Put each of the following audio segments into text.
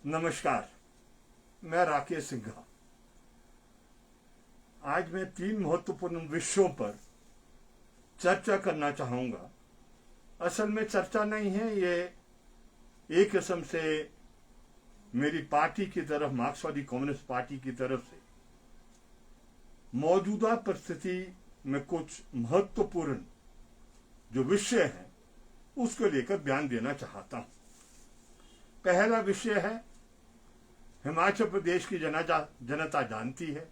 नमस्कार, मैं राकेश सिंघा। आज मैं 3 महत्वपूर्ण विषयों पर चर्चा करना चाहूंगा। असल में चर्चा नहीं है, ये एक किस्म से मेरी पार्टी की तरफ, मार्क्सवादी कम्युनिस्ट पार्टी की तरफ से मौजूदा परिस्थिति में कुछ महत्वपूर्ण जो विषय है उसको लेकर बयान देना चाहता हूं। पहला विषय है, हिमाचल प्रदेश की जनता जानती है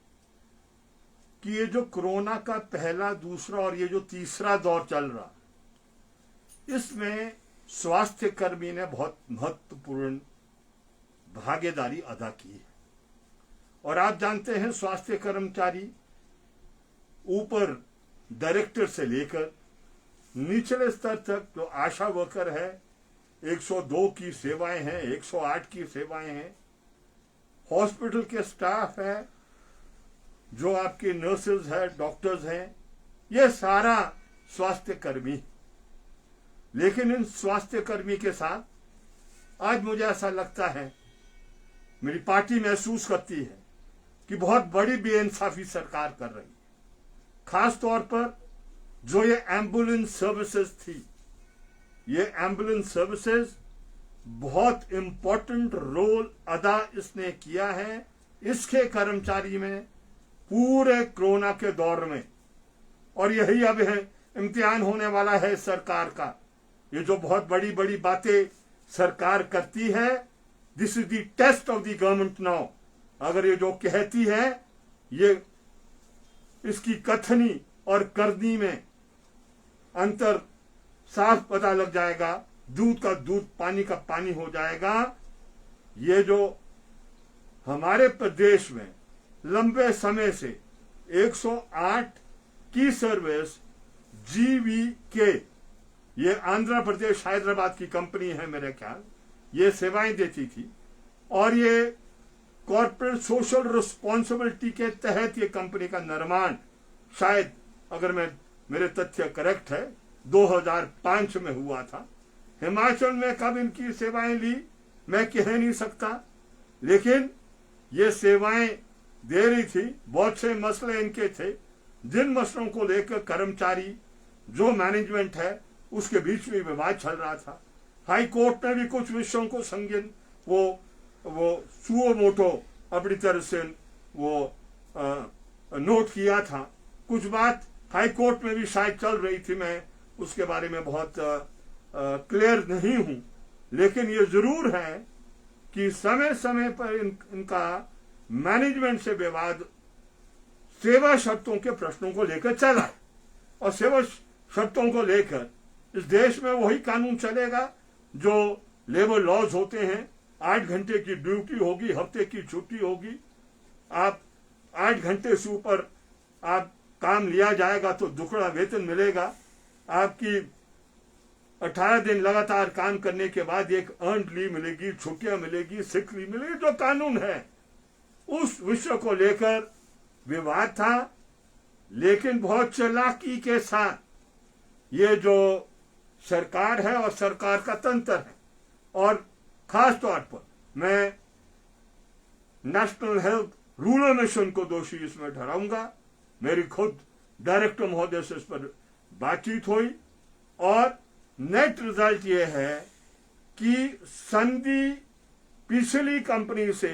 कि ये जो कोरोना का पहला, दूसरा और ये जो तीसरा दौर चल रहा, इसमें स्वास्थ्य कर्मी ने बहुत महत्वपूर्ण भागीदारी अदा की है। और आप जानते हैं, स्वास्थ्य कर्मचारी ऊपर डायरेक्टर से लेकर निचले स्तर तक जो आशा वर्कर है, 102 की सेवाएं हैं, 108 की सेवाएं हैं, हॉस्पिटल के स्टाफ है, जो आपके नर्सेज है, डॉक्टर्स हैं, ये सारा स्वास्थ्य कर्मी। लेकिन इन स्वास्थ्य कर्मी के साथ आज मुझे ऐसा लगता है, मेरी पार्टी महसूस करती है कि बहुत बड़ी बेइंसाफी सरकार कर रही है। खास तौर पर जो ये एम्बुलेंस सर्विसेज थी, ये एम्बुलेंस सर्विसेज बहुत इंपॉर्टेंट रोल अदा इसने किया है इसके कर्मचारी में पूरे कोरोना के दौर में। और यही अब है, इम्तिहान होने वाला है सरकार का। ये जो बहुत बड़ी बड़ी बातें सरकार करती है, this is the test of the government now. अगर ये जो कहती है, ये इसकी कथनी और करनी में अंतर साफ पता लग जाएगा। दूध का दूध, पानी का पानी हो जाएगा। ये जो हमारे प्रदेश में लंबे समय से 108 की सर्विस GVK, ये आंध्र प्रदेश हैदराबाद की कंपनी है मेरे ख्याल, ये सेवाएं देती थी। और ये कॉर्पोरेट सोशल रिस्पॉन्सिबिलिटी के तहत ये कंपनी का निर्माण, शायद अगर मेरे तथ्य करेक्ट है, 2005 में हुआ था। हिमाचल में कब इनकी सेवाएं ली मैं कह नहीं सकता, लेकिन ये सेवाएं दे रही थी। बहुत से मसले इनके थे, जिन मसलों को लेकर कर्मचारी, जो मैनेजमेंट है, उसके बीच में विवाद चल रहा था। हाई कोर्ट में भी कुछ विषयों को संज्ञान वो सुओ मोटो अपनी तरह से वो नोट किया था। कुछ बात हाई कोर्ट में भी शायद चल रही थी, मैं उसके बारे में बहुत क्लियर नहीं हूं। लेकिन ये जरूर है कि समय समय पर इनका मैनेजमेंट से विवाद सेवा शर्तों के प्रश्नों को लेकर चला है। और सेवा शर्तों को लेकर इस देश में वही कानून चलेगा जो लेबर लॉज होते हैं। 8 घंटे की ड्यूटी होगी, हफ्ते की छुट्टी होगी। आप 8 घंटे से ऊपर आप काम लिया जाएगा तो दुगना वेतन मिलेगा। आपकी 18 दिन लगातार काम करने के बाद एक अर्न्ड लीव मिलेगी, छुट्टियां मिलेगी, सिक लीव मिलेगी। जो कानून है उस विषय को लेकर विवाद था। लेकिन बहुत चालाकी के साथ ये जो सरकार है और सरकार का तंत्र है, और खास तौर पर मैं नेशनल हेल्थ रूरल मिशन को दोषी इसमें ठहराऊंगा। मेरी खुद डायरेक्टर महोदय से इस पर बातचीत हुई और नेट रिजल्ट ये है कि संधि पिछली कंपनी से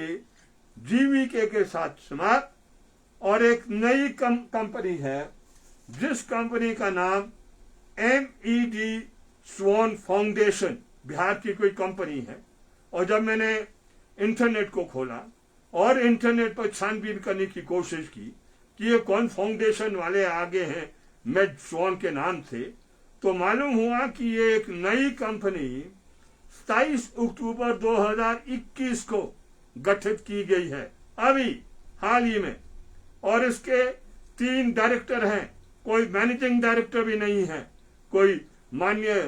GVK के साथ समाप्त, और एक नई कंपनी है जिस कंपनी का नाम MED स्वान फाउंडेशन, बिहार की कोई कंपनी है। और जब मैंने इंटरनेट को खोला और इंटरनेट पर छानबीन करने की कोशिश की कि ये कौन फाउंडेशन वाले आगे हैं मेड स्वान के नाम से, तो मालूम हुआ कि ये एक नई कंपनी 27 अक्टूबर 2021 को गठित की गई है, अभी हाल ही में। और इसके 3 डायरेक्टर हैं, कोई मैनेजिंग डायरेक्टर भी नहीं है। कोई माननीय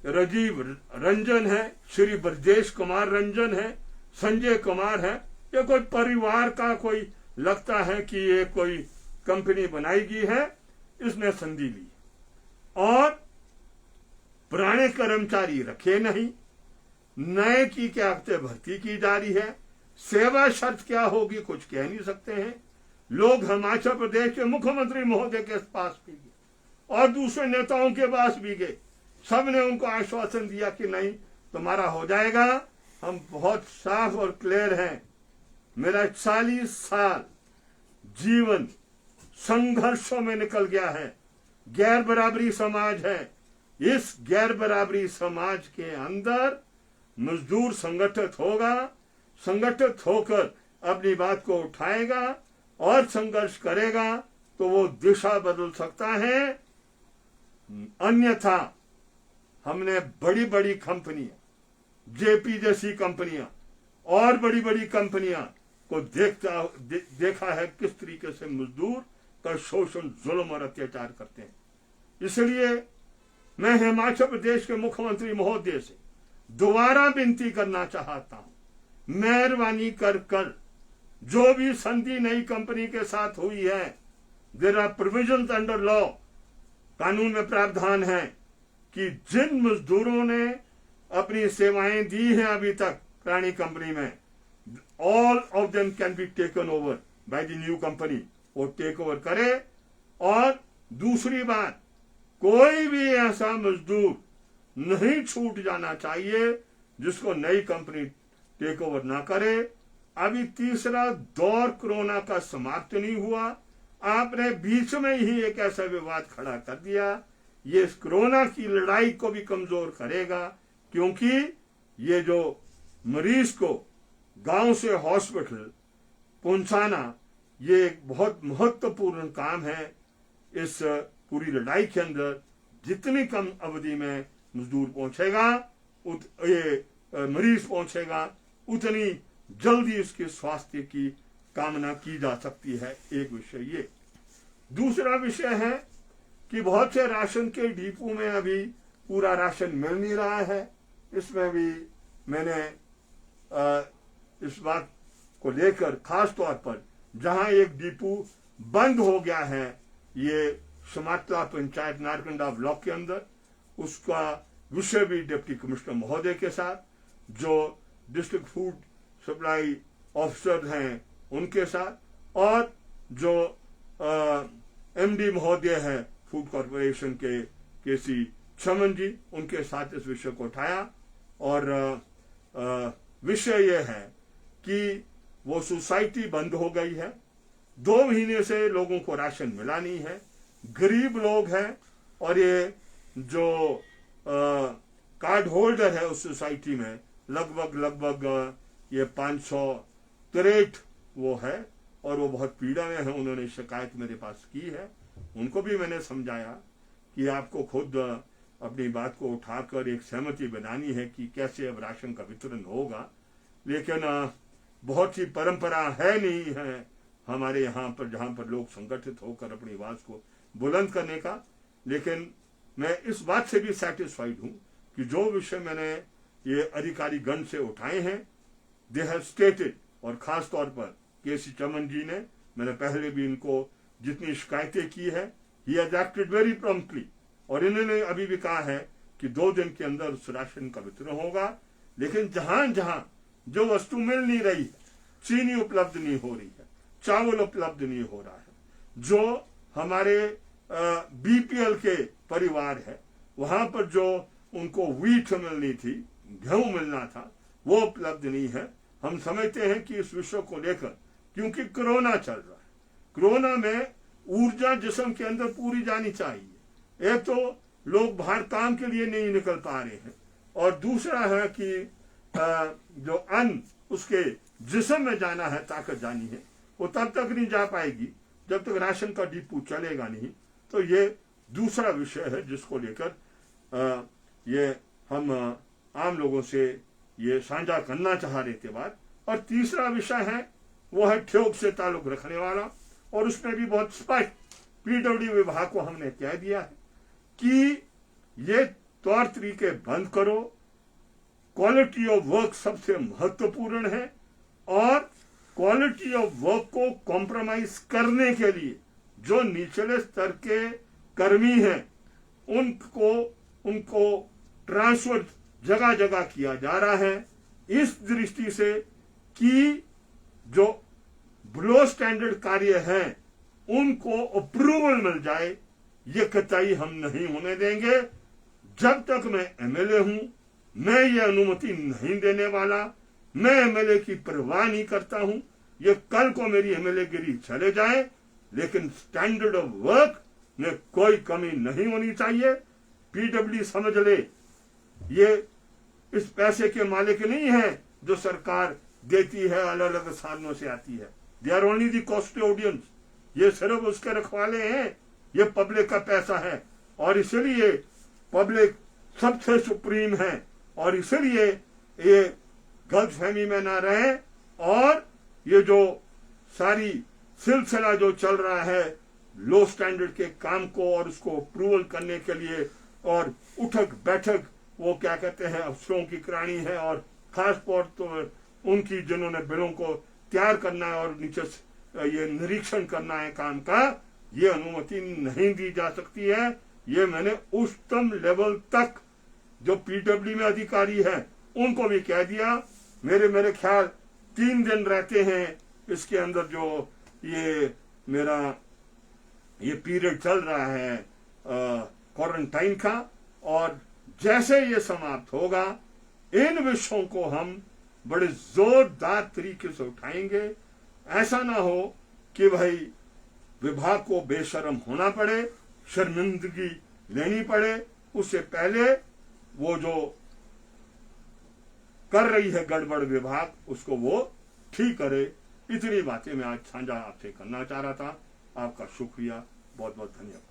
राजीव रंजन है, श्री ब्रजेश कुमार रंजन है, संजय कुमार है। ये कोई परिवार का कोई लगता है कि ये कोई कंपनी बनाई गई है, इसने संधि ली। और पुराने कर्मचारी रखे नहीं, नए की क्या भर्ती की जा रही है, सेवा शर्त क्या होगी कुछ कह नहीं सकते हैं। लोग हिमाचल प्रदेश के मुख्यमंत्री महोदय के पास भी गए और दूसरे नेताओं के पास भी गए, सबने उनको आश्वासन दिया कि नहीं तुम्हारा हो जाएगा। हम बहुत साफ और क्लियर हैं। मेरा 40 साल जीवन संघर्षों में निकल गया है। गैर बराबरी समाज है, इस गैर बराबरी समाज के अंदर मजदूर संगठित होगा, संगठित होकर अपनी बात को उठाएगा और संघर्ष करेगा तो वो दिशा बदल सकता है। अन्यथा हमने बड़ी बड़ी कंपनियां, जेपी जैसी कंपनियां और बड़ी बड़ी कंपनियां को देखा है किस तरीके से मजदूर का शोषण, जुल्म और अत्याचार करते हैं। इसलिए मैं हिमाचल प्रदेश के मुख्यमंत्री महोदय से दोबारा विनती करना चाहता हूं, मेहरबानी कर जो भी संधि नई कंपनी के साथ हुई है, there are provisions under law, कानून में प्रावधान है कि जिन मजदूरों ने अपनी सेवाएं दी हैं अभी तक पुरानी कंपनी में, all of them can be taken over by the new company, वो टेक ओवर करे। और दूसरी बात, कोई भी ऐसा मजदूर नहीं छूट जाना चाहिए जिसको नई कंपनी टेक ओवर ना करे। अभी तीसरा दौर कोरोना का समाप्त नहीं हुआ, आपने बीच में ही एक ऐसा विवाद खड़ा कर दिया। ये कोरोना की लड़ाई को भी कमजोर करेगा, क्योंकि ये जो मरीज को गांव से हॉस्पिटल पहुंचाना ये एक बहुत महत्वपूर्ण काम है। इस पूरी लड़ाई के अंदर जितनी कम अवधि में मजदूर पहुंचेगा, ये मरीज पहुंचेगा, उतनी जल्दी उसके स्वास्थ्य की कामना की जा सकती है। एक विषय ये। दूसरा विषय है कि बहुत से राशन के डिपो में अभी पूरा राशन मिल नहीं रहा है। इसमें भी मैंने इस बात को लेकर खास तौर पर जहां एक डिपो बंद हो गया है, ये समातला पंचायत नारकंडा ब्लॉक के अंदर, उसका विषय भी डिप्टी कमिश्नर महोदय के साथ, जो डिस्ट्रिक्ट फूड सप्लाई ऑफिसर हैं उनके साथ, और जो एमडी महोदय है फूड कॉर्पोरेशन के केसी चमन जी, उनके साथ इस विषय को उठाया। और विषय यह है कि वो सोसाइटी बंद हो गई है, 2 महीने से लोगों को राशन मिला नहीं है, गरीब लोग हैं, और ये जो कार्ड होल्डर है उस सोसाइटी में लगभग ये 563 वो है, और वो बहुत पीड़ा में है। उन्होंने शिकायत मेरे पास की है, उनको भी मैंने समझाया कि आपको खुद अपनी बात को उठाकर एक सहमति बनानी है कि कैसे अब राशन का वितरण होगा। लेकिन बहुत सी परंपरा है नहीं है हमारे यहाँ पर, जहाँ पर लोग संगठित होकर अपनी आवाज को बुलंद करने का। लेकिन मैं इस बात से भी सेटिस्फाइड हूँ कि जो विषय मैंने ये अधिकारी गण से उठाए हैं, दे हैव स्टेटेड, और खास तौर पर केसी चमन जी ने, मैंने पहले भी इनको जितनी शिकायतें की है, he has acted very promptly, और इन्होंने अभी भी कहा है कि 2 दिन के अंदर उस राशन का वितरण होगा। लेकिन जहां जहां जो वस्तु मिल नहीं रही है, चीनी उपलब्ध नहीं हो रही है, चावल उपलब्ध नहीं हो रहा है, जो हमारे बीपीएल के परिवार है, वहां पर जो उनको व्हीट मिलनी थी, गेहूं मिलना था, वो उपलब्ध नहीं है। हम समझते हैं कि इस विषय को लेकर, क्योंकि कोरोना चल रहा है, कोरोना में ऊर्जा जिस्म के अंदर पूरी जानी चाहिए। एक तो लोग बाहर काम के लिए नहीं निकल पा रहे हैं, और दूसरा है कि जो अन्न उसके जिस्म में जाना है, ताकत जानी है, वो तब तक नहीं जा पाएगी जब तक राशन का डिपो चलेगा नहीं। तो ये दूसरा विषय है जिसको लेकर ये हम आम लोगों से ये साझा करना चाह रहे थे बात। और तीसरा विषय है वो है ठेक से ताल्लुक रखने वाला, और उसमें भी बहुत स्पष्ट पीडब्ल्यू विभाग को हमने कह दिया है कि ये तौर तरीके बंद करो, क्वालिटी ऑफ वर्क सबसे महत्वपूर्ण है, और क्वालिटी ऑफ वर्क को कॉम्प्रोमाइज करने के लिए जो निचले स्तर के कर्मी हैं उनको ट्रांसफर जगह जगह किया जा रहा है इस दृष्टि से कि जो बिलो स्टैंडर्ड कार्य हैं उनको अप्रूवल मिल जाए, ये कतई हम नहीं होने देंगे। जब तक मैं एमएलए हूं मैं ये अनुमति नहीं देने वाला। मैं एमएलए की परवाह नहीं करता हूं। ये कल को मेरी एमएलए गिरी चले जाए, लेकिन स्टैंडर्ड ऑफ वर्क में कोई कमी नहीं होनी चाहिए। पीडब्ल्यू समझ ले, ये इस पैसे के मालिक नहीं है जो सरकार देती है, अलग अलग साधनों से आती है। They are only the custodians. ये सिर्फ उसके रखवाले हैं। ये पब्लिक का पैसा है और इसलिए पब्लिक सबसे सुप्रीम है और इसलिए ये गलतफहमी में ना रहे। और ये जो सारी सिलसिला जो चल रहा है लो स्टैंडर्ड के काम को और उसको अप्रूवल करने के लिए और उठक बैठक, वो क्या कहते हैं, अफसरों की करानी है और खास तौर तो उनकी जिन्होंने बिलों को तैयार करना है और नीचे ये निरीक्षण करना है काम का, ये अनुमति नहीं दी जा सकती है। ये मैंने उच्चतम लेवल तक जो पीडब्ल्यू में अधिकारी है उनको भी कह दिया। मेरे ख्याल 3 दिन रहते हैं इसके अंदर जो ये मेरा ये पीरियड चल रहा है क्वारंटाइन का, और जैसे ये समाप्त होगा इन विषयों को हम बड़े जोरदार तरीके से उठाएंगे। ऐसा ना हो कि भाई विभाग को बेशर्म होना पड़े, शर्मिंदगी लेनी पड़े। उससे पहले वो जो कर रही है गड़बड़ विभाग उसको वो ठीक करे। इतनी बातें मैं आज साझा आपसे करना चाह रहा था। आपका शुक्रिया, बहुत बहुत धन्यवाद।